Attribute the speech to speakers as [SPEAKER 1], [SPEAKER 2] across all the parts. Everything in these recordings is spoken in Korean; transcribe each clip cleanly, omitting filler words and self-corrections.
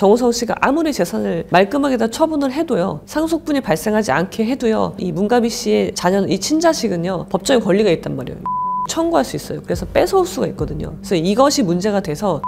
[SPEAKER 1] 정우성 씨가 아무리 재산을 말끔하게 다 처분을 해도요, 상속분이 발생하지 않게 해도요, 이 문가비 씨의 자녀는, 이 친자식은요, 법적인 권리가 있단 말이에요. 청구할 수 있어요. 그래서 뺏어올 수가 있거든요. 그래서 이것이 문제가 돼서.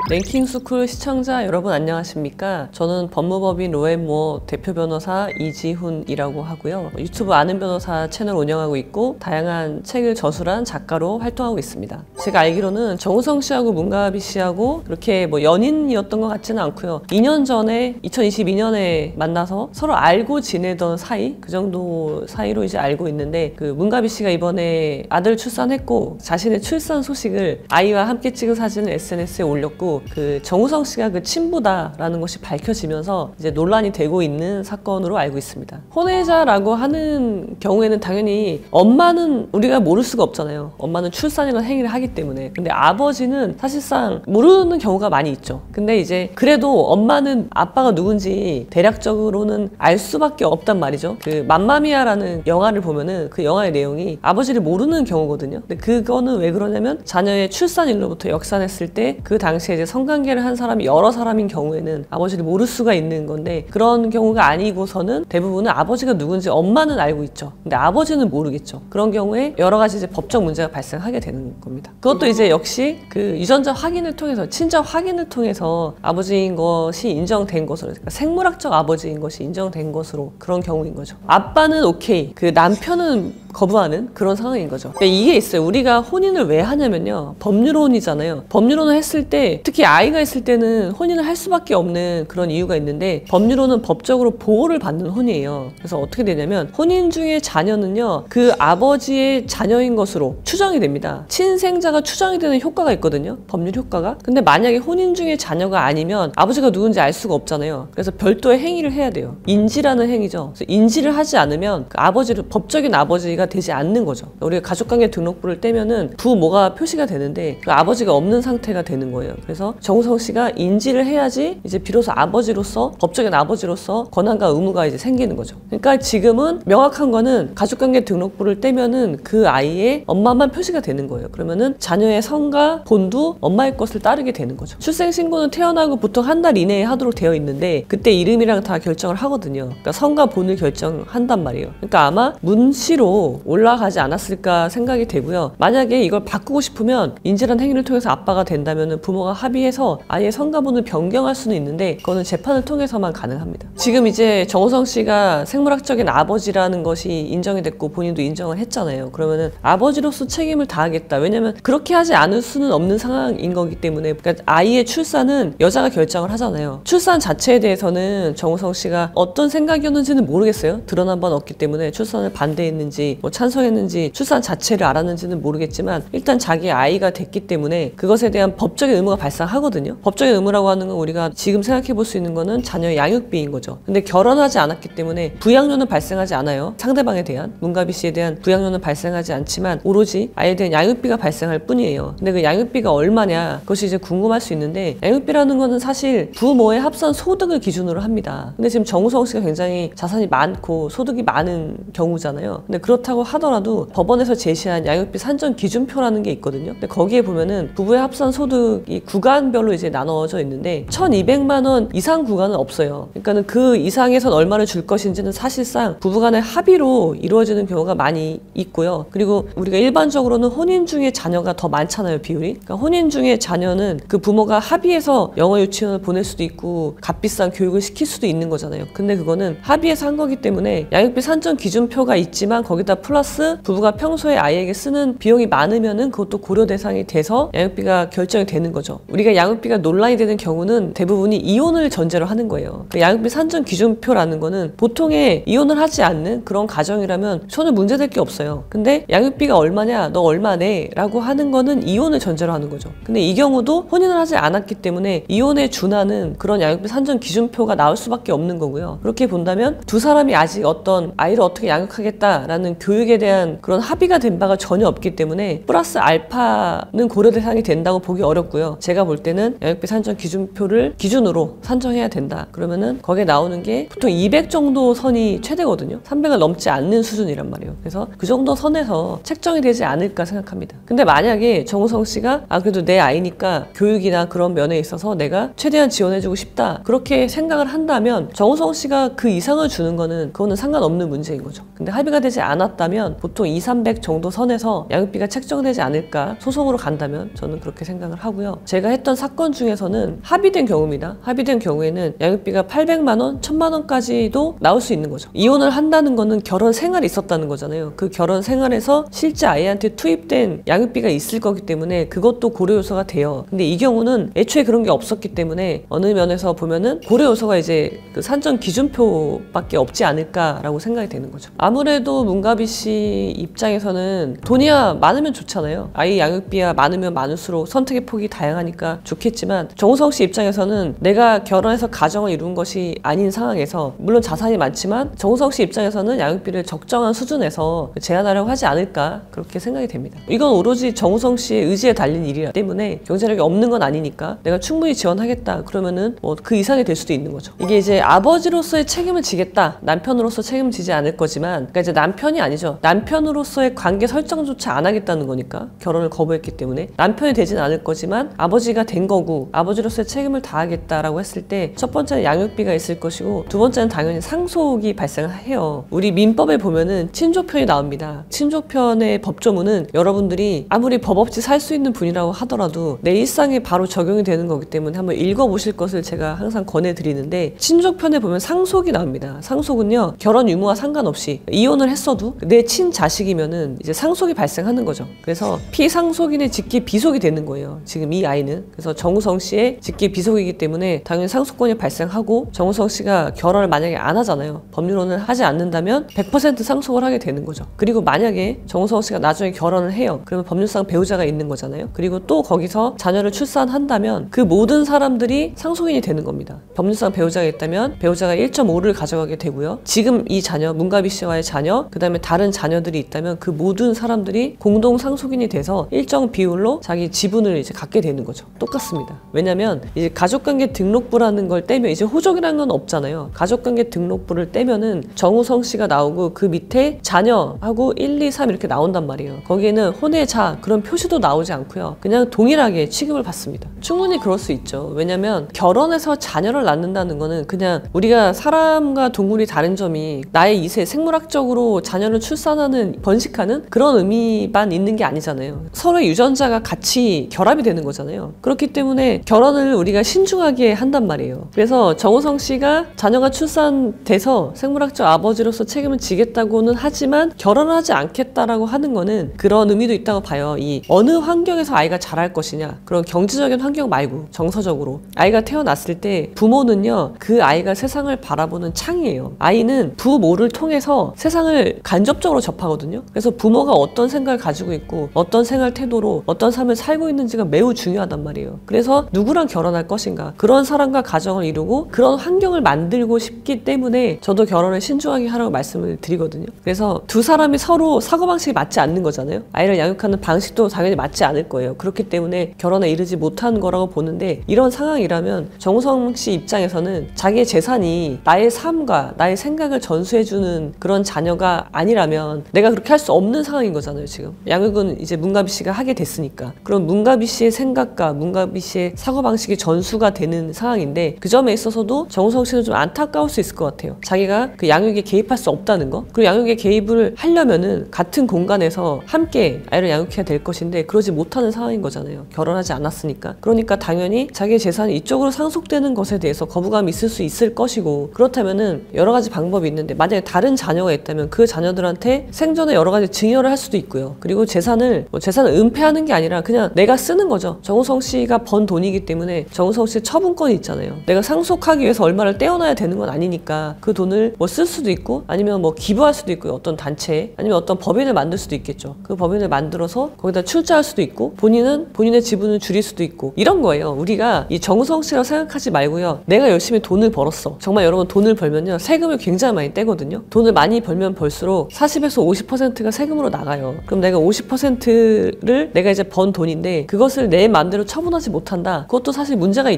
[SPEAKER 1] 랭킹스쿨 시청자 여러분 안녕하십니까? 저는 법무법인 로앤모어 대표 변호사 이지훈이라고 하고요. 유튜브 아는 변호사 채널 운영하고 있고 다양한 책을 저술한 작가로 활동하고 있습니다. 제가 알기로는 정우성 씨하고 문가비 씨하고 그렇게 뭐 연인이었던 것 같지는 않고요. 2년 전에 2022년에 만나서 서로 알고 지내던 사이, 그 정도 사이로 이제 알고 있는데, 그 문가비 씨가 이번에 아들 출산했고 자신의 출산 소식을 아이와 함께 찍은 사진을 SNS에 올렸고, 그 정우성 씨가 그 친부다라는 것이 밝혀지면서 이제 논란이 되고 있는 사건으로 알고 있습니다. 혼외자라고 하는 경우에는 당연히 엄마는 우리가 모를 수가 없잖아요. 엄마는 출산이라는 행위를 하기 때문에. 근데 아버지는 사실상 모르는 경우가 많이 있죠. 근데 이제 그래도 엄마는 아빠가 누군지 대략적으로는 알 수밖에 없단 말이죠. 그 맘마미아라는 영화를 보면은 그 영화의 내용이 아버지를 모르는 경우거든요. 근데 그거는 왜 그러냐면 자녀의 출산일로부터 역산했을 때 그 당시에 이제 성관계를 한 사람이 여러 사람인 경우에는 아버지를 모를 수가 있는 건데, 그런 경우가 아니고서는 대부분은 아버지가 누군지 엄마는 알고 있죠. 근데 아버지는 모르겠죠. 그런 경우에 여러 가지 이제 법적 문제가 발생하게 되는 겁니다. 그것도 이제 역시 그 유전자 확인을 통해서, 친자 확인을 통해서 아버지인 것이 인정된 것으로, 그러니까 생물학적 아버지인 것이 인정된 것으로 그런 경우인 거죠. 아빠는 오케이, 그 남편은 거부하는 그런 상황인 거죠. 그러니까 이게 있어요. 우리가 혼인을 왜 하냐면요, 법률혼이잖아요. 법률혼을 했을 때, 특히 아이가 있을 때는 혼인을 할 수밖에 없는 그런 이유가 있는데, 법률혼은 법적으로 보호를 받는 혼이에요. 그래서 어떻게 되냐면 혼인 중에 자녀는요, 그 아버지의 자녀인 것으로 추정이 됩니다. 친생자가 추정이 되는 효과가 있거든요, 법률 효과가. 근데 만약에 혼인 중에 자녀가 아니면 아버지가 누군지 알 수가 없잖아요. 그래서 별도의 행위를 해야 돼요. 인지라는 행위죠. 그래서 인지를 하지 않으면 그 아버지를, 법적인 아버지가 되지 않는 거죠. 우리가 가족관계 등록부를 떼면은 부모가 표시가 되는데 그 아버지가 없는 상태가 되는 거예요. 그래서 정우성 씨가 인지를 해야지 이제 비로소 아버지로서, 법적인 아버지로서 권한과 의무가 이제 생기는 거죠. 그러니까 지금은 명확한 거는 가족관계 등록부를 떼면은 그 아이의 엄마만 표시가 되는 거예요. 그러면은 자녀의 성과 본도 엄마의 것을 따르게 되는 거죠. 출생신고는 태어나고 보통 한 달 이내에 하도록 되어 있는데 그때 이름이랑 다 결정을 하거든요. 그러니까 성과 본을 결정한단 말이에요. 그러니까 아마 문씨로 올라가지 않았을까 생각이 되고요. 만약에 이걸 바꾸고 싶으면 인지란 행위를 통해서 아빠가 된다면 부모가 합의해서 아예 성가본을 변경할 수는 있는데 그거는 재판을 통해서만 가능합니다. 지금 이제 정우성 씨가 생물학적인 아버지라는 것이 인정이 됐고 본인도 인정을 했잖아요. 그러면은 아버지로서 책임을 다하겠다. 왜냐면 그렇게 하지 않을 수는 없는 상황인 거기 때문에. 그러니까 아이의 출산은 여자가 결정을 하잖아요. 출산 자체에 대해서는 정우성 씨가 어떤 생각이었는지는 모르겠어요. 드러난 바는 없기 때문에 출산을 반대했는지 뭐 찬성했는지 출산 자체를 알았는지는 모르겠지만 일단 자기 아이가 됐기 때문에 그것에 대한 법적인 의무가 발생하거든요. 법적인 의무라고 하는 건 우리가 지금 생각해 볼 수 있는 거는 자녀의 양육비인 거죠. 근데 결혼하지 않았기 때문에 부양료는 발생하지 않아요. 상대방에 대한, 문가비 씨에 대한 부양료는 발생하지 않지만 오로지 아이에 대한 양육비가 발생할 뿐이에요. 근데 그 양육비가 얼마냐, 그것이 이제 궁금할 수 있는데, 양육비라는 거는 사실 부모의 합산 소득을 기준으로 합니다. 근데 지금 정우성 씨가 굉장히 자산이 많고 소득이 많은 경우잖아요. 근데 그렇다고 하더라도 법원에서 제시한 양육비 산정 기준표라는 게 있거든요. 근데 거기에 보면은 부부의 합산 소득이 구간별로 이제 나눠져 있는데 1,200만 원 이상 구간은 없어요. 그러니까는 그 이상에선 얼마를 줄 것인지는 사실상 부부간의 합의로 이루어지는 경우가 많이 있고요. 그리고 우리가 일반적으로는 혼인 중에 자녀가 더 많잖아요, 비율이. 그러니까 혼인 중에 자녀는 그 부모가 합의해서 영어 유치원을 보낼 수도 있고 값비싼 교육을 시킬 수도 있는 거잖아요. 근데 그거는 합의해서 한 거기 때문에 양육비 산정 기준표가 있지만 거기다 플러스 부부가 평소에 아이에게 쓰는 비용이 많으면은 그것도 고려 대상이 돼서 양육비가 결정이 되는 거죠. 우리가 양육비가 논란이 되는 경우는 대부분이 이혼을 전제로 하는 거예요. 그 양육비 산정 기준표라는 거는 보통의 이혼을 하지 않는 그런 가정이라면 전혀 문제될 게 없어요. 근데 양육비가 얼마냐, 너 얼마 내? 라고 하는 거는 이혼을 전제로 하는 거죠. 근데 이 경우도 혼인을 하지 않았기 때문에 이혼에 준하는 그런 양육비 산정 기준표가 나올 수밖에 없는 거고요. 그렇게 본다면 두 사람이 아직 어떤 아이를 어떻게 양육하겠다라는 교육에 대한 그런 합의가 된 바가 전혀 없기 때문에 플러스 알파는 고려 대상이 된다고 보기 어렵고요. 제가 제가 볼 때는 양육비 산정 기준표를 기준으로 산정해야 된다. 그러면은 거기에 나오는 게 보통 200 정도 선이 최대거든요. 300을 넘지 않는 수준이란 말이에요. 그래서 그 정도 선에서 책정이 되지 않을까 생각합니다. 근데 만약에 정우성 씨가 그래도 내 아이니까 교육이나 그런 면에 있어서 내가 최대한 지원해주고 싶다, 그렇게 생각을 한다면 정우성 씨가 그 이상을 주는 거는 그거는 상관없는 문제인 거죠. 근데 합의가 되지 않았다면 보통 2, 300 정도 선에서 양육비가 책정되지 않을까, 소송으로 간다면 저는 그렇게 생각을 하고요. 제가 했던 사건 중에서는 합의된 경우입니다. 합의된 경우에는 양육비가 800만 원, 1000만 원까지도 나올 수 있는 거죠. 이혼을 한다는 거는 결혼 생활이 있었다는 거잖아요. 그 결혼 생활에서 실제 아이한테 투입된 양육비가 있을 거기 때문에 그것도 고려 요소가 돼요. 근데 이 경우는 애초에 그런 게 없었기 때문에 어느 면에서 보면은 고려 요소가 이제 그 산정 기준표밖에 없지 않을까라고 생각이 되는 거죠. 아무래도 문가비 씨 입장에서는 돈이야 많으면 좋잖아요. 아이 양육비야 많으면 많을수록 선택의 폭이 다양하니까 좋겠지만, 정우성 씨 입장에서는 내가 결혼해서 가정을 이룬 것이 아닌 상황에서, 물론 자산이 많지만 정우성 씨 입장에서는 양육비를 적정한 수준에서 제한하려고 하지 않을까, 그렇게 생각이 됩니다. 이건 오로지 정우성 씨의 의지에 달린 일이기 때문에 경제력이 없는 건 아니니까 내가 충분히 지원하겠다 그러면은 뭐 그 이상이 될 수도 있는 거죠. 이게 이제 아버지로서의 책임을 지겠다, 남편으로서 책임을 지지 않을 거지만, 그러니까 이제 남편이 아니죠. 남편으로서의 관계 설정조차 안 하겠다는 거니까, 결혼을 거부했기 때문에 남편이 되진 않을 거지만 아버지가 된 거고 아버지로서의 책임을 다하겠다라고 했을 때, 첫 번째는 양육비가 있을 것이고 두 번째는 당연히 상속이 발생해요. 우리 민법에 보면은 친족편이 나옵니다. 친족편의 법조문은 여러분들이 아무리 법 없이 살 수 있는 분이라고 하더라도 내 일상에 바로 적용이 되는 거기 때문에 한번 읽어보실 것을 제가 항상 권해드리는데, 친족편에 보면 상속이 나옵니다. 상속은요, 결혼 유무와 상관없이 이혼을 했어도 내 친자식이면은 이제 상속이 발생하는 거죠. 그래서 피상속인의 직계 비속이 되는 거예요, 지금 이 아이는. 그래서 정우성 씨의 직계 비속이기 때문에 당연히 상속권이 발생하고, 정우성 씨가 결혼을 만약에 안 하잖아요. 법률로는 하지 않는다면 100% 상속을 하게 되는 거죠. 그리고 만약에 정우성 씨가 나중에 결혼을 해요. 그러면 법률상 배우자가 있는 거잖아요. 그리고 또 거기서 자녀를 출산한다면 그 모든 사람들이 상속인이 되는 겁니다. 법률상 배우자가 있다면 배우자가 1.5를 가져가게 되고요. 지금 이 자녀, 문가비 씨와의 자녀, 그 다음에 다른 자녀들이 있다면 그 모든 사람들이 공동 상속인이 돼서 일정 비율로 자기 지분을 이제 갖게 되는 거죠. 똑같습니다. 왜냐면 이제 가족관계 등록부라는 걸 떼면 이제 호적이라는 건 없잖아요. 가족관계 등록부를 떼면은 정우성 씨가 나오고 그 밑에 자녀하고 1, 2, 3 이렇게 나온단 말이에요. 거기에는 혼외자 그런 표시도 나오지 않고요. 그냥 동일하게 취급을 받습니다. 충분히 그럴 수 있죠. 왜냐면 결혼해서 자녀를 낳는다는 거는 그냥 우리가 사람과 동물이 다른 점이 나의 이세, 생물학적으로 자녀를 출산하는, 번식하는 그런 의미만 있는 게 아니잖아요. 서로의 유전자가 같이 결합이 되는 거잖아요. 그렇기 때문에 결혼을 우리가 신중하게 한단 말이에요. 그래서 정우성 씨가 자녀가 출산돼서 생물학적 아버지로서 책임을 지겠다고는 하지만 결혼을 하지 않겠다라고 하는 거는 그런 의미도 있다고 봐요. 이 어느 환경에서 아이가 자랄 것이냐, 그런 경제적인 환경 말고 정서적으로 아이가 태어났을 때 부모는요, 그 아이가 세상을 바라보는 창이에요. 아이는 부모를 통해서 세상을 간접적으로 접하거든요. 그래서 부모가 어떤 생각을 가지고 있고 어떤 생활 태도로 어떤 삶을 살고 있는지가 매우 중요하단 말이에요. 그래서 누구랑 결혼할 것인가, 그런 사람과 가정을 이루고 그런 환경을 만들고 싶기 때문에 저도 결혼을 신중하게 하라고 말씀을 드리거든요. 그래서 두 사람이 서로 사고방식이 맞지 않는 거잖아요. 아이를 양육하는 방식도 당연히 맞지 않을 거예요. 그렇기 때문에 결혼에 이르지 못한 거라고 보는데, 이런 상황이라면 정우성 씨 입장에서는 자기의 재산이 나의 삶과 나의 생각을 전수해주는 그런 자녀가 아니라면 내가 그렇게 할 수 없는 상황인 거잖아요. 지금 양육은 이제 문가비 씨가 하게 됐으니까. 그럼 문가비 씨의 생각과 문가비 씨의 사고방식이 전수가 되는 상황인데, 그 점에 있어서도 정우성 씨는 좀 안타까울 수 있을 것 같아요. 자기가 그 양육에 개입할 수 없다는 거. 그리고 양육에 개입을 하려면은 같은 공간에서 함께 아이를 양육해야 될 것인데 그러지 못하는 상황인 거잖아요. 결혼하지 않았으니까. 그러니까 당연히 자기의 재산이 이쪽으로 상속되는 것에 대해서 거부감이 있을 수 있을 것이고, 그렇다면은 여러 가지 방법이 있는데, 만약에 다른 자녀가 있다면 그 자녀들한테 생전에 여러 가지 증여를 할 수도 있고요. 그리고 재산을 은폐하는 게 아니라 그냥 내가 쓰는 거죠. 정우성 씨가 번 돈이기 때문에 정우성 씨의 처분권이 있잖아요. 내가 상속하기 위해서 얼마를 떼어놔야 되는 건 아니니까 그 돈을 뭐 쓸 수도 있고, 아니면 뭐 기부할 수도 있고요. 어떤 단체에, 아니면 어떤 법인을 만들 수도 있겠죠. 그 법인을 만들어서 거기다 출자할 수도 있고, 본인은 본인의 지분을 줄일 수도 있고, 이런 거예요. 우리가 이 정우성 씨라고 생각하지 말고요. 내가 열심히 돈을 벌었어. 정말 여러분 돈을 벌면요, 세금을 굉장히 많이 떼거든요. 돈을 많이 벌면 벌수록 40에서 50%가 세금으로 나가요. 그럼 내가 50%를 내가 이제 번 돈인데 그것을 내 마음대로 처분하지 못한다. 그것도 사실 문제가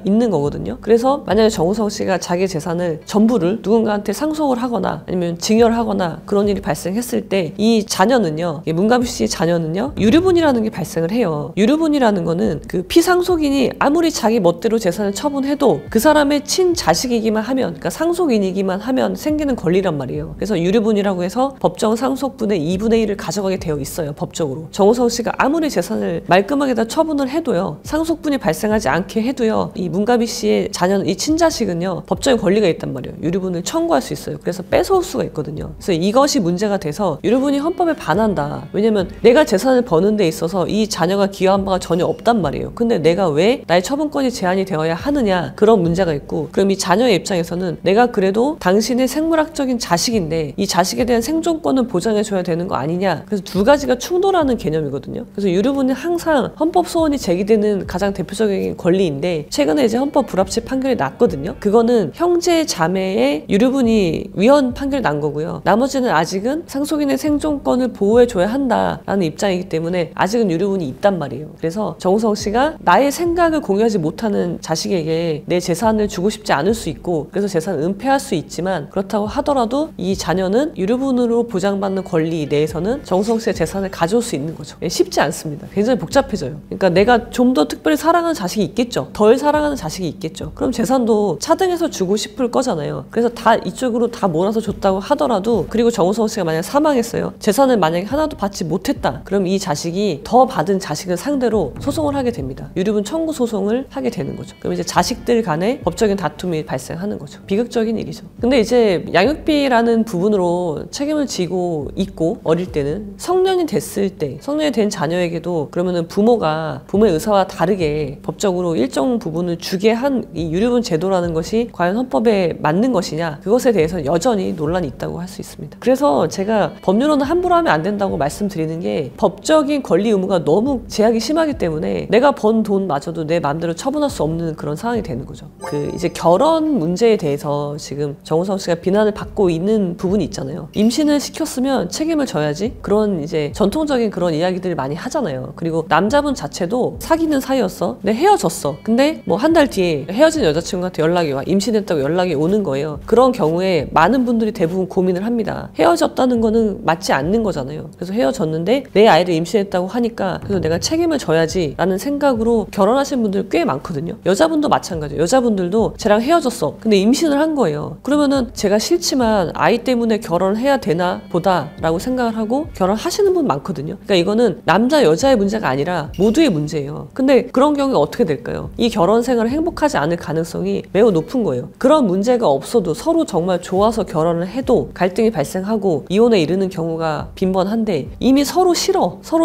[SPEAKER 1] 있는 거거든요. 그래서 만약에 정우성 씨가 자기 재산을 전부를 누군가한테 상속을 하거나 아니면 증여를 하거나 그런 일이 발생했을 때 이 자녀는요, 문가비 씨의 자녀는요, 유류분이라는 게 발생을 해요. 유류분이라는 거는 그 피상속인이 아무리 자기 멋대로 재산을 처분해도 그 사람의 친자식이기만 하면, 그러니까 상속인이기만 하면 생기는 권리란 말이에요. 그래서 유류분이라고 해서 법정 상속분의 2분의 1을 가져가게 되어 있어요. 법적으로. 정우성 씨가 아무리 재산을 말끔하게 다 처분을 해도요, 상속분이 발생하지 않게 해도요, 이 문가비 씨의 자녀는, 이 친자식은요, 법적인 권리가 있단 말이에요. 유류분을 청구할 수 있어요. 그래서 뺏어올 수가 있거든요. 그래서 이것이 문제가 돼서 유류분이 헌법에 반한다. 왜냐면 내가 재산을 버는 데 있어서 이 자녀가 기여한 바가 전혀 없단 말이에요. 근데 내가 왜 나의 처분권이 제한이 되어야 하느냐, 그런 문제가 있고, 그럼 이 자녀의 입장에서는 내가 그래도 당신의 생물학적인 자식인데 이 자식에 대한 생존권은 보장해줘야 되는 거 아니냐. 그래서 두 가지가 충돌하는 개념이거든요. 그래서 유류분은 항상 헌법 소원이 제기되는 가장 대표적인 권리인데, 최근에 이제 헌법 불합치 판결이 났거든요. 그거는 형제 자매의 유류분이 위헌 판결이 난 거고요. 나머지는 아직은 상속인의 생존권을 보호해줘야 한다라는 입장이기 때문에 아직은 유류분이 있단 말이에요. 그래서 정우성 씨가 나의 생각을 공유하지 못하는 자식에게 내 재산을 주고 싶지 않을 수 있고, 그래서 재산을 은폐할 수 있지만, 그렇다고 하더라도 이 자녀는 유류분으로 보장받는 권리 내에서는 정우성 씨의 재산을 가져올 수 있는 거죠. 쉽지 않습니다. 굉장히 복잡해져요. 그러니까 내가 좀 더 특별히 사랑하는 자식이 있겠죠. 덜 사랑하는 자식이 있겠죠. 그럼 재산도 차등해서 주고 싶을 거잖아요. 그래서 다 이쪽으로 다 몰아서 줬다고 하더라도, 그리고 정우성 씨가 만약 사망했어요. 재산을 만약에 하나도 받지 못했다. 그럼 이 자식이 더 받은 자식을 상대로 소송을 하게 됩니다. 유류분 청구 소송을 하게 되는 거죠. 그럼 이제 자식들 간의 법적인 다툼이 발생하는 거죠. 비극적인 일이죠. 근데 이제 양육비라는 부분으로 책임을 지고 있고, 어릴 때는 성년이 됐을 때, 성년이 된 자녀에게도 그러면은 부모가 부모의 의사와 다르게 법적으로 일정 부분을 주게 한 이 유류분 제도라는 것이 과연 헌법에 맞는 것이냐, 그것에 대해서 여전히 논란이 있다고 할 수 있습니다. 그래서 제가 법률로는 함부로 하면 안 된다고 말씀드리는 게, 법적인 권리 의무가 너무 제약이 심하기 때문에 내가 번 돈마저도 내 마음대로 처분할 수 없는 그런 상황이 되는 거죠. 이제 결혼 문제에 대해서 지금 정우성 씨가 비난을 받고 있는 부분이 있잖아요. 임신을 시켰으면 책임을 져야지, 그런 이제 전통적인 그런 이야기들을 많이 하잖아요. 그리고 남자분 자체도 사귀는 사이였어, 근데 헤어졌어. 근데 뭐 한 달 뒤에 헤어진 여자친구한테 연락이 와, 임신했다고 연락이 오는 거예요. 그런 경우에 많은 분들이 대부분 고민을 합니다. 헤어졌다는 거는 맞지 않는 거잖아요. 그래서 헤어졌는데 내 아이를 임신했다고 하니까 그래서 내가 책임을 져야지 라는 생각으로 결혼하신 분들 꽤 많거든요. 여자분도 마찬가지예요. 여자분들도 쟤랑 헤어졌어, 근데 임신을 한 거예요. 그러면은 제가 싫지만 아이 때문에 결혼을 해야 되나 보다 라고 생각을 하고 결혼하시는 분 많거든요. 그러니까 이거는 남자 여자의 문제가 아니라 모두의 문제예요. 근데 그런 경우가 어떻게 될까요? 이 결혼 생활을 행복하지 않을 가능성이 매우 높은 거예요. 그런 문제가 없어도 서로 정말 좋아서 결혼을 해도 갈등이 발생하고 이혼에 이르는 경우가 빈번한데, 이미 서로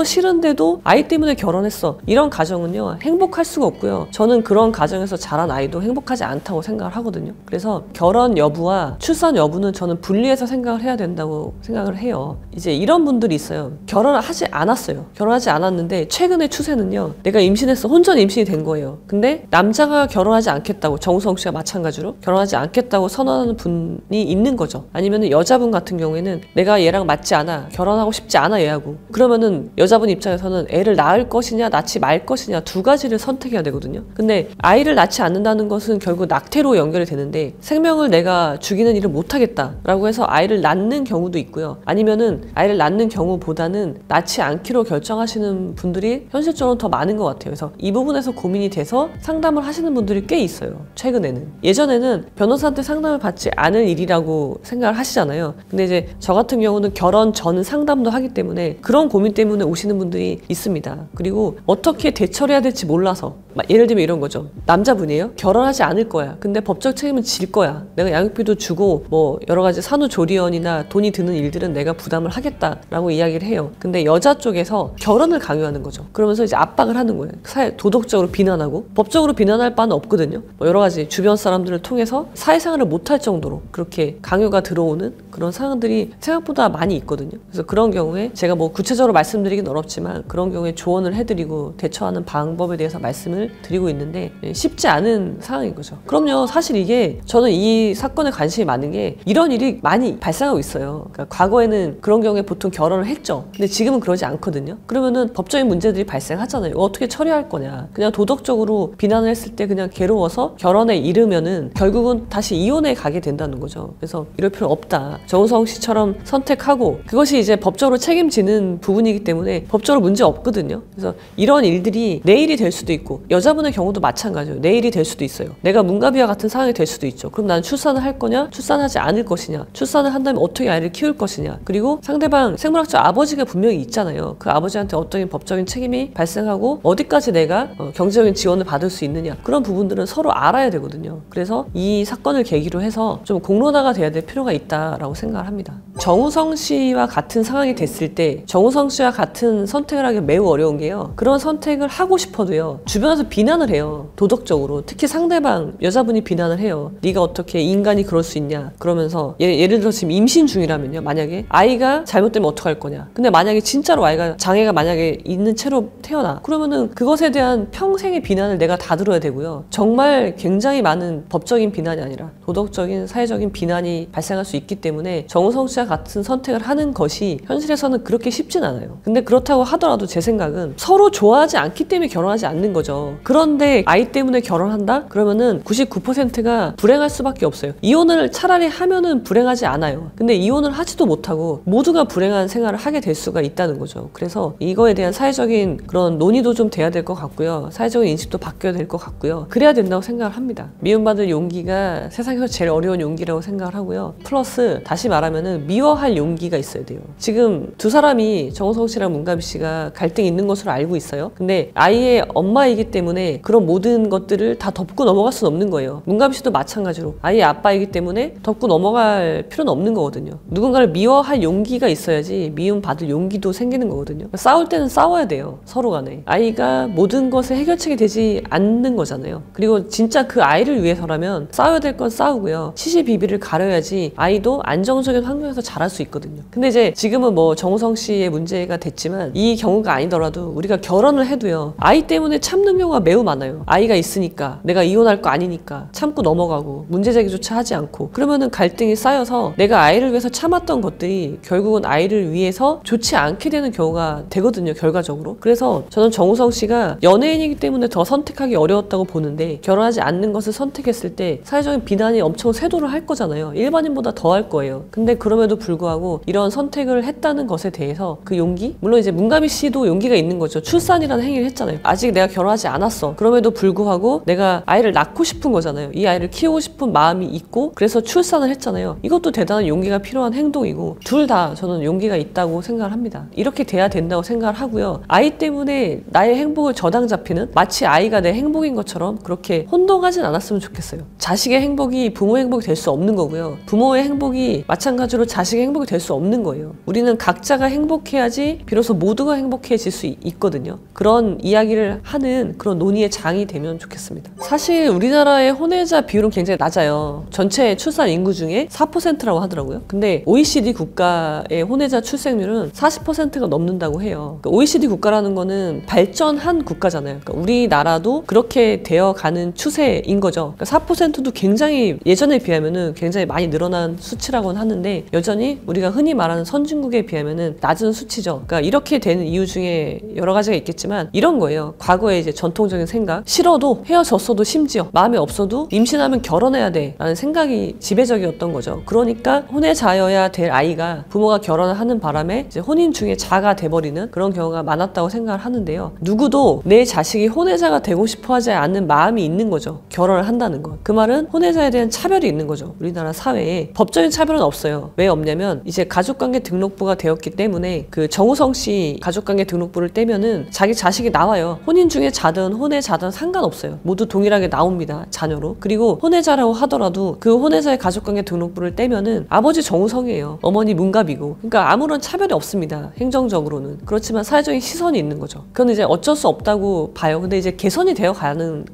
[SPEAKER 1] 싫은데도 아이 때문에 결혼했어, 이런 가정은요 행복할 수가 없고요. 저는 그런 가정에서 자란 아이도 행복하지 않다고 생각을 하거든요. 그래서 결혼 여부와 출산 여부는 저는 분리해서 생각을 해야 된다고 생각을 해요. 이제 이런 분들이 있어요. 결혼을 하지 않았어요. 결혼하지 않았는데 최근의 추세는요, 내가 임신했어, 혼전 임신이 된 거예요. 근데 남자가 결혼하지 않겠다고, 정우성 씨가 마찬가지로 결혼하지 않겠다고 선언하는 분이 있는 거죠. 아니면 여자분 같은 경우에는 내가 얘랑 맞지 않아, 결혼하고 싶지 않아 얘하고, 그러면은 여자분 입장에서는 애를 낳을 것이냐 낳지 말 것이냐 두 가지를 선택해야 되거든요. 근데 아이를 낳지 않는다는 것은 결국 낙태로 연결이 되는데, 생명을 내가 죽이는 일을 못하겠다라고 해서 아이를 낳는 경우도 있고요. 아니면은 아이를 낳는 경우보다는 낳지 않기로 결정하시는 분들이 현실적으로 더 많은 것 같아요. 그래서 이 부분에서 고민이 돼서 상담을 하시는 분들이 꽤 있어요. 최근에는. 예전에는 변호사한테 상담을 받지 않을 일이라고 생각을 하시잖아요. 근데 이제 저 같은 경우는 결혼 전 상담도 하기 때문에 그런 고민 때문에 오시는 분들이 있습니다. 그리고 어떻게 대처를 해야 될지 몰라서, 예를 들면 이런 거죠. 남자분이에요. 결혼하지 않을 거야. 근데 법적 책임은 질 거야. 내가 양육비도 주고 뭐 여러 가지 산후조리원이나 돈이 드는 일들은 내가 부담을 하겠다라고 이야기를 해요. 근데 여자 쪽에서 결혼을 강요하는 거죠. 그러면서 이제 압박을 하는 거예요. 도덕적으로 비난하고, 법적으로 비난할 바는 없거든요. 뭐 여러 가지 주변 사람들을 통해서 사회생활을 못할 정도로 그렇게 강요가 들어오는 그런 상황들이 생각보다 많이 있거든요. 그래서 그런 경우에 제가 뭐 구체적으로 말씀드리긴 어렵지만 그런 경우에 조언을 해드리고 대처하는 방법에 대해서 말씀을 드리고 있는데, 쉽지 않은 상황인 거죠. 그럼요, 사실 이게 저는 이 사건에 관심이 많은 게 이런 일이 많이 발생하고 있어요. 그러니까 과거에는 그런 경우에 보통 결혼을 했죠. 근데 지금은 그러지 않거든요. 그러면은 법적인 문제들이 발생하잖아요. 어떻게 처리할 거냐. 그냥 도덕적으로 비난을 했을 때 그냥 괴로워서 결혼에 이르면은 결국은 다시 이혼에 가게 된다는 거죠. 그래서 이럴 필요 없다. 정우성 씨처럼 선택하고 그것이 이제 법적으로 책임지는 부분이기 때문에 법적으로 문제 없거든요. 그래서 이런 일들이 내일이 될 수도 있고 여자분의 경우도 마찬가지예요. 내일이 될 수도 있어요. 내가 문가비와 같은 상황이 될 수도 있죠. 그럼 나는 출산을 할 거냐? 출산하지 않을 것이냐? 출산을 한다면 어떻게 아이를 키울 것이냐? 그리고 상대방 생물학적 아버지가 분명히 있잖아요. 그 아버지한테 어떤 법적인 책임이 발생하고 어디까지 내가 경제적인 지원을 받을 수 있느냐? 그런 부분들은 서로 알아야 되거든요. 그래서 이 사건을 계기로 해서 좀 공론화가 돼야 될 필요가 있다라고 생각을 합니다. 정우성 씨와 같은 상황이 됐을 때 정우성 씨와 같은 선택을 하기 매우 어려운 게요. 그런 선택을 하고 싶어도요. 주변에서 비난을 해요. 도덕적으로. 특히 상대방 여자분이 비난을 해요. 네가 어떻게 인간이 그럴 수 있냐. 그러면서 예를 들어 지금 임신 중이라면요. 만약에 아이가 잘못되면 어떡할 거냐. 근데 만약에 진짜로 아이가 장애가 만약에 있는 채로 태어나. 그러면은 그것에 대한 평생의 비난을 내가 다 들어야 되고요. 정말 굉장히 많은 법적인 비난이 아니라 도덕적인 사회적인 비난이 발생할 수 있기 때문에 정우성 씨와 같은 선택을 하는 것이 현실에서는 그렇게 쉽진 않아요. 근데 그렇다고 하더라도 제 생각은 서로 좋아하지 않기 때문에 결혼하지 않는 거죠. 그런데 아이 때문에 결혼한다? 그러면은 99%가 불행할 수밖에 없어요. 이혼을 차라리 하면은 불행하지 않아요. 근데 이혼을 하지도 못하고 모두가 불행한 생활을 하게 될 수가 있다는 거죠. 그래서 이거에 대한 사회적인 그런 논의도 좀 돼야 될 것 같고요. 사회적인 인식도 바뀌어야 될 것 같고요. 그래야 된다고 생각을 합니다. 미움받을 용기가 세상에서 제일 어려운 용기라고 생각을 하고요. 플러스 다시 말하면은 미워할 용기가 있어야 돼요. 지금 두 사람이 정우성 씨랑 문가비 씨가 갈등이 있는 것으로 알고 있어요. 근데 아이의 엄마이기 때문에 그런 모든 것들을 다 덮고 넘어갈 수는 없는 거예요. 문가비 씨도 마찬가지로 아이의 아빠이기 때문에 덮고 넘어갈 필요는 없는 거거든요. 누군가를 미워할 용기가 있어야지 미움 받을 용기도 생기는 거거든요. 싸울 때는 싸워야 돼요. 서로 간에. 아이가 모든 것의 해결책이 되지 않는 거잖아요. 그리고 진짜 그 아이를 위해서라면 싸워야 될 건 싸우고요. 시시비비를 가려야지 아이도 안정적인 환경에서 자랄 수 있거든요. 근데 이제 지금은 뭐 정우성 씨의 문제가 됐지만 이 경우가 아니더라도 우리가 결혼을 해도요. 아이 때문에 참는 경우가 매우 많아요. 아이가 있으니까 내가 이혼할 거 아니니까 참고 넘어가고 문제 제기조차 하지 않고 그러면은 갈등이 쌓여서 내가 아이를 위해서 참았던 것들이 결국은 아이를 위해서 좋지 않게 되는 경우가 되거든요. 결과적으로. 그래서 저는 정우성 씨가 연예인이기 때문에 더 선택하기 어려웠다고 보는데 결혼하지 않는 것을 선택했을 때 사회적인 비난이 엄청 쇄도를 할 거잖아요. 일반인보다 더 할 거예요. 근데 그럼에도 불구하고 이런 선택을 했다는 것에 대해서 그 용기? 물론 이제 문가비 씨도 용기가 있는 거죠. 출산이라는 행위를 했잖아요. 아직 내가 결혼하지 않았어. 그럼에도 불구하고 내가 아이를 낳고 싶은 거잖아요. 이 아이를 키우고 싶은 마음이 있고 그래서 출산을 했잖아요. 이것도 대단한 용기가 필요한 행동이고 둘 다 저는 용기가 있다고 생각을 합니다. 이렇게 돼야 된다고 생각을 하고요. 아이 때문에 나의 행복을 저당 잡히는 마치 아이가 내 행복인 것처럼 그렇게 혼동하진 않았으면 좋겠어요. 자식의 행복이 부모의 행복이 될 수 없는 거고요. 부모의 행복이 마찬가지로 자식의 행복이 될 수 없는 거예요. 우리는 각자가 행복해야지 비로소 모두가 행복해질 수 있거든요. 그런 이야기를 하는 그런 논의의 장이 되면 좋겠습니다. 사실 우리나라의 혼외자 비율은 굉장히 낮아요. 전체 출산 인구 중에 4%라고 하더라고요. 근데 OECD 국가의 혼외자 출생률은 40%가 넘는다고 해요. 그러니까 OECD 국가라는 거는 발전한 국가잖아요. 그러니까 우리나라도 그렇게 되어가는 추세인 거죠. 그러니까 4%도 굉장히 예전에 비하면은 굉장히 많이 늘어난 수치라고는 하는데 여전히 우리가 흔히 말하는 선진국에 비하면은 낮은 수치죠. 그러니까 이렇게 되는 이유 중에 여러 가지가 있겠지만 이런 거예요. 과거에 이제 전통적인 생각, 싫어도 헤어졌어도 심지어 마음에 없어도 임신하면 결혼해야 돼 라는 생각이 지배적이었던 거죠. 그러니까 혼외자여야 될 아이가 부모가 결혼을 하는 바람에 이제 혼인 중에 자가 돼버리는 그런 경우가 많았다고 생각을 하는데요. 누구도 내 자식이 혼외자가 되고 싶어 하지 않는 마음이 있는 거죠. 결혼을 한다는 것. 그 말은 혼외자에 대한 차별이 있는 거죠. 우리나라 사회에. 법적인 차별은 없어요. 왜 없냐면 이제 가족관계 등록부가 되었기 때문에 그 정우성 씨 가족관계 등록부를 떼면은 자기 자식이 나와요. 혼인 중에 자든 혼외자든 상관없어요. 모두 동일하게 나옵니다. 자녀로. 그리고 혼외자라고 하더라도 그 혼외자의 가족관계 등록부를 떼면은 아버지 정우성이에요. 어머니 문갑이고. 그러니까 아무런 차별이 없습니다. 행정적으로는. 그렇지만 사회적인 시선이 있는 거죠. 그건 이제 어쩔 수 없다고 봐요. 근데 이제 개선이 되어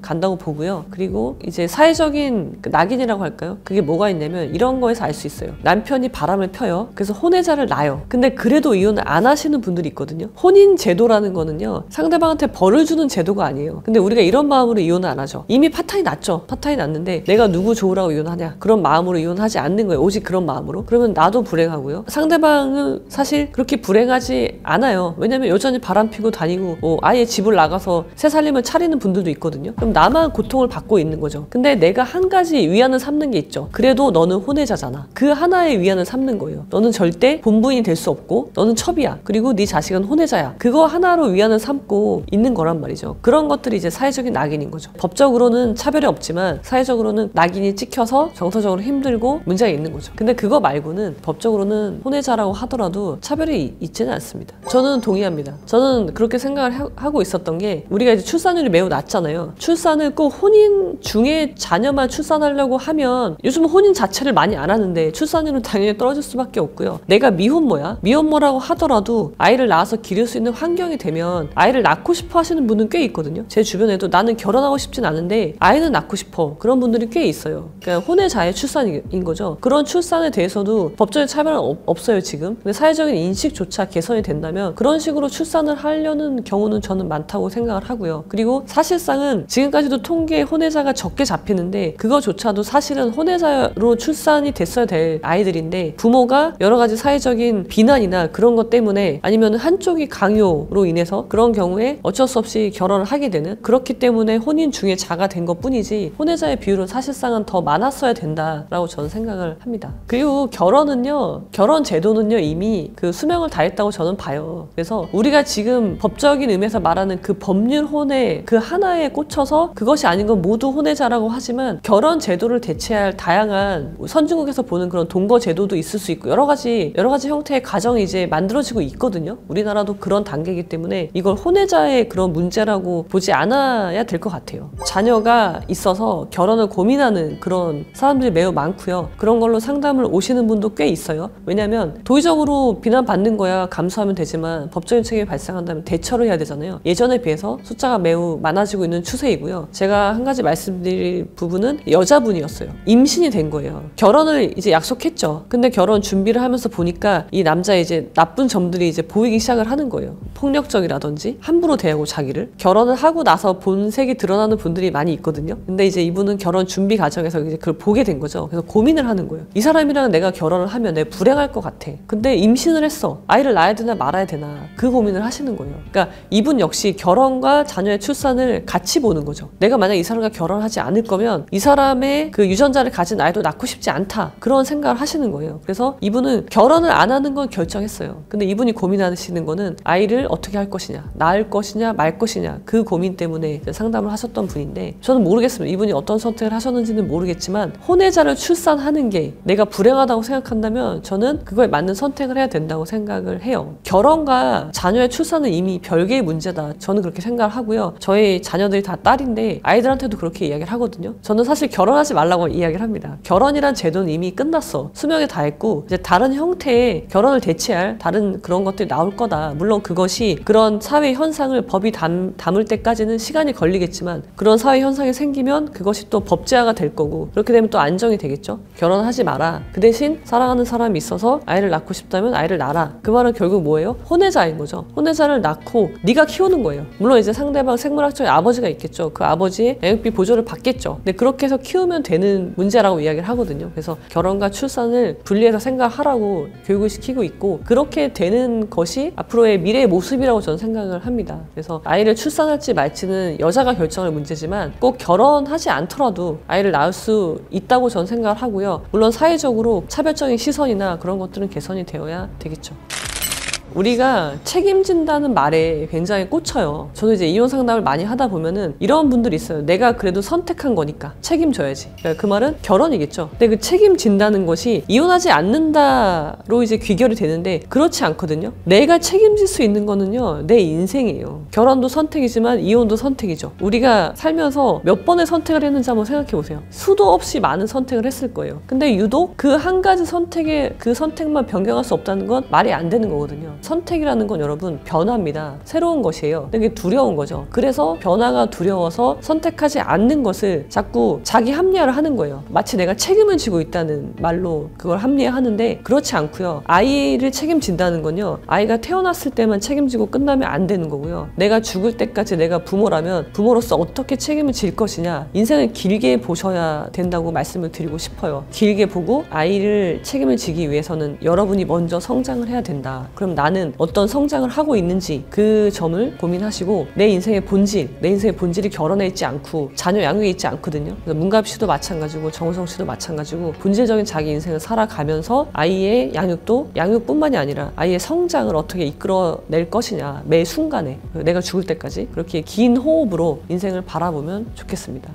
[SPEAKER 1] 간다고 보고요. 그리고 이제 사회적인 낙인이라고 할까요? 그게 뭐가 있냐면 이런 거에서 알 수 있어요. 남편이 바람을 펴요. 그래서 혼외자를 낳아요. 근데 그래도 이혼을 안 하시는 분들이 있거든요. 혼인 제도라는 거는요. 상대방한테 벌을 주는 제도가 아니에요. 근데 우리가 이런 마음으로 이혼을 안 하죠. 이미 파탄이 났죠. 파탄이 났는데 내가 누구 좋으라고 이혼하냐. 그런 마음으로 이혼하지 않는 거예요. 오직 그런 마음으로. 그러면 나도 불행하고요. 상대방은 사실 그렇게 불행하지 않아요. 왜냐면 여전히 바람 피고 다니고 아예 집을 나가서 새 살림을 차리는 분들도 있거든요. 그럼 나만 고통을 받고 있는 거죠. 근데 내가 한 가지 위안을 삼는 게 있죠. 그래도 너는 혼외자잖아. 그 하나의 위안을 삼는 거예요. 너는 절대 본부인이 될 수 없고 너는 첩이야. 그리고 네 자식은 혼외자야. 그거 하나로 위안을 삼고 있는 거란 말이죠. 그런 것들이 이제 사회적인 낙인인 거죠. 법적으로는 차별이 없지만 사회적으로는 낙인이 찍혀서 정서적으로 힘들고 문제가 있는 거죠. 근데 그거 말고는 법적으로는 혼외자라고 하더라도 차별이 있지는 않습니다. 저는 동의합니다. 저는 그렇게 생각을 하고 있었던 게 우리가 이제 출산율이 매우 낮잖아요. 출산을 꼭 혼인 중에 자녀만 출산하려고 하면 요즘 혼인 자체를 많이 안 하는데 출산율은 당연히 떨어질 수밖에 없고요. 내가 미혼모야? 미혼모라고 하더라도 아이를 낳아서 기를 수 있는 환경이 되면 아이를 낳고 싶어 하시는 분은 꽤 있거든요. 제 주변에도 나는 결혼하고 싶진 않은데 아이는 낳고 싶어. 그런 분들이 꽤 있어요. 그러니까 혼외자의 출산인 거죠. 그런 출산에 대해서도 법적인 차별은 없어요, 지금. 근데 사회적인 인식조차 개선이 된다면 그런 식으로 출산을 하려는 경우는 저는 많다고 생각을 하고요. 그리고 사실상은 지금까지도 통계에 혼외자가 적게 잡히는데 그거조차도 사실은 혼외자로 출산이 됐어야 될 아이들인데 부모가 여러 가지 사회적인 비난이나 그런 것 때문에 아니면 한쪽이 강요로 인해서 그런 경우에 어쩔 수 없이 결혼을 하게 되는, 그렇기 때문에 혼인 중에 자가 된 것 뿐이지 혼외자의 비율은 사실상은 더 많았어야 된다라고 저는 생각을 합니다. 그리고 결혼 제도는요 이미 그 수명을 다했다고 저는 봐요. 그래서 우리가 지금 법적인 의미에서 말하는 그 법률 혼외 그 하나에 꽂혀서 그것이 아닌 건 모두 혼외자라고 하지만 결혼 제도를 대체할 다양한 선진국에서 보는 그런 동거 제도도 있을 수 있고 여러 가지 형태의 가정이 이제 만들어지고 있거든요. 우리나라도 그런 단계이기 때문에 이걸 혼외자의 그런 문제라고 보지 않아야 될 것 같아요. 자녀가 있어서 결혼을 고민하는 그런 사람들이 매우 많고요. 그런 걸로 상담을 오시는 분도 꽤 있어요. 왜냐하면 도의적으로 비난받는 거야 감수하면 되지만 법적인 책임이 발생한다면 대처를 해야 되잖아요. 예전에 비해서 숫자가 매우 많아지고 있는 추세이고요. 제가 한 가지 말씀드릴 부분은 여자분이었어요. 임신이 된 거예요. 결혼을 이제 약속했죠. 근데 결혼 준비를 하면서 보니까 이 남자의 이제 나쁜 점들이 이제 보이기 시작을 하는 거예요. 폭력적이라든지 함부로 대하고 자기를. 결혼을 하고 나서 본색이 드러나는 분들이 많이 있거든요. 근데 이제 이분은 결혼 준비 과정에서 이제 그걸 보게 된 거죠. 그래서 고민을 하는 거예요. 이 사람이랑 내가 결혼을 하면 내가 불행할 것 같아. 근데 임신을 했어. 아이를 낳아야 되나 말아야 되나. 그 고민을 하시는 거예요. 그러니까 이분 역시 결혼과 자녀의 출산을 같이 보는 거죠. 내가 만약 이 사람과 결혼하지 않을 거면 이 사람의 그 유전자를 가진 아이도 낳고 싶지 않다. 그런 생각을 하시는 거예요. 그래서 이분은 결혼을 안 하는 건 결정했어요. 근데 이분이 고민하시는 거는 아이를 어떻게 할 것이냐, 낳을 것이냐 말 것이냐, 그 고민 때문에 상담을 하셨던 분인데 저는 모르겠습니다. 이분이 어떤 선택을 하셨는지는 모르겠지만 혼외자를 출산하는 게 내가 불행하다고 생각한다면 저는 그거에 맞는 선택을 해야 된다고 생각을 해요. 결혼과 자녀의 출산은 이미 별개의 문제다. 저는 그렇게 생각을 하고요. 저희 자녀들이 다 딸인데 아이들한테도 그렇게 이야기를 하거든요. 저는 사실 결혼하지 말라고 이야기를 합니다. 결혼이란 제도는 이미 끝났어. 수명에 다 했고 이제 다른 형태의 결혼을 대체할 다른 그런 것들이 나올 거다. 물론 그것이 그런 사회 현상을 법이 담을 때까지는 시간이 걸리겠지만 그런 사회 현상이 생기면 그것이 또 법제화가 될 거고 그렇게 되면 또 안정이 되겠죠. 결혼하지 마라. 그 대신 사랑하는 사람이 있어서 아이를 낳고 싶다면 아이를 낳아라. 그 말은 결국 뭐예요? 혼외자인 거죠. 혼외자를 낳고 네가 키우는 거예요. 물론 이제 상대방 생물학적인 아버지가 있겠죠. 그 아버지의 양육비 보조를 받겠죠. 근데 그렇게 해서 키우면 되는 문제라고 이야기를 하거든요. 그래서 결혼과 출산을 분리해서 생각하라고 교육을 시키고 있고 그렇게 되는 것이 앞으로의 미래의 모습이라고 저는 생각을 합니다. 그래서 아이를 출산할지 말지는 여자가 결정할 문제지만 꼭 결혼하지 않더라도 아이를 낳을 수 있다고 저는 생각을 하고요. 물론 사회적으로 차별적인 시선이나 그런 것들은 개선이 되어야 되겠죠. 우리가 책임진다는 말에 굉장히 꽂혀요. 저는 이제 이혼 상담을 많이 하다 보면은 이런 분들이 있어요. 내가 그래도 선택한 거니까 책임져야지. 그러니까 그 말은 결혼이겠죠. 근데 그 책임진다는 것이 이혼하지 않는다로 이제 귀결이 되는데 그렇지 않거든요. 내가 책임질 수 있는 거는요, 내 인생이에요. 결혼도 선택이지만 이혼도 선택이죠. 우리가 살면서 몇 번의 선택을 했는지 한번 생각해 보세요. 수도 없이 많은 선택을 했을 거예요. 근데 유독 그 한 가지 선택에 그 선택만 변경할 수 없다는 건 말이 안 되는 거거든요. 선택이라는 건 여러분 변화입니다. 새로운 것이에요. 근데 그게 두려운 거죠. 그래서 변화가 두려워서 선택하지 않는 것을 자꾸 자기 합리화를 하는 거예요. 마치 내가 책임을 지고 있다는 말로 그걸 합리화하는데 그렇지 않고요. 아이를 책임진다는 건요. 아이가 태어났을 때만 책임지고 끝나면 안 되는 거고요. 내가 죽을 때까지 내가 부모라면 부모로서 어떻게 책임을 질 것이냐. 인생을 길게 보셔야 된다고 말씀을 드리고 싶어요. 길게 보고 아이를 책임을 지기 위해서는 여러분이 먼저 성장을 해야 된다. 그럼 나는 많은 어떤 성장을 하고 있는지 그 점을 고민하시고 내 인생의 본질이 결혼에 있지 않고 자녀 양육에 있지 않거든요. 그래서 문가비 씨도 마찬가지고 정우성 씨도 마찬가지고 본질적인 자기 인생을 살아가면서 아이의 양육뿐만이 아니라 아이의 성장을 어떻게 이끌어낼 것이냐, 매 순간에 내가 죽을 때까지 그렇게 긴 호흡으로 인생을 바라보면 좋겠습니다.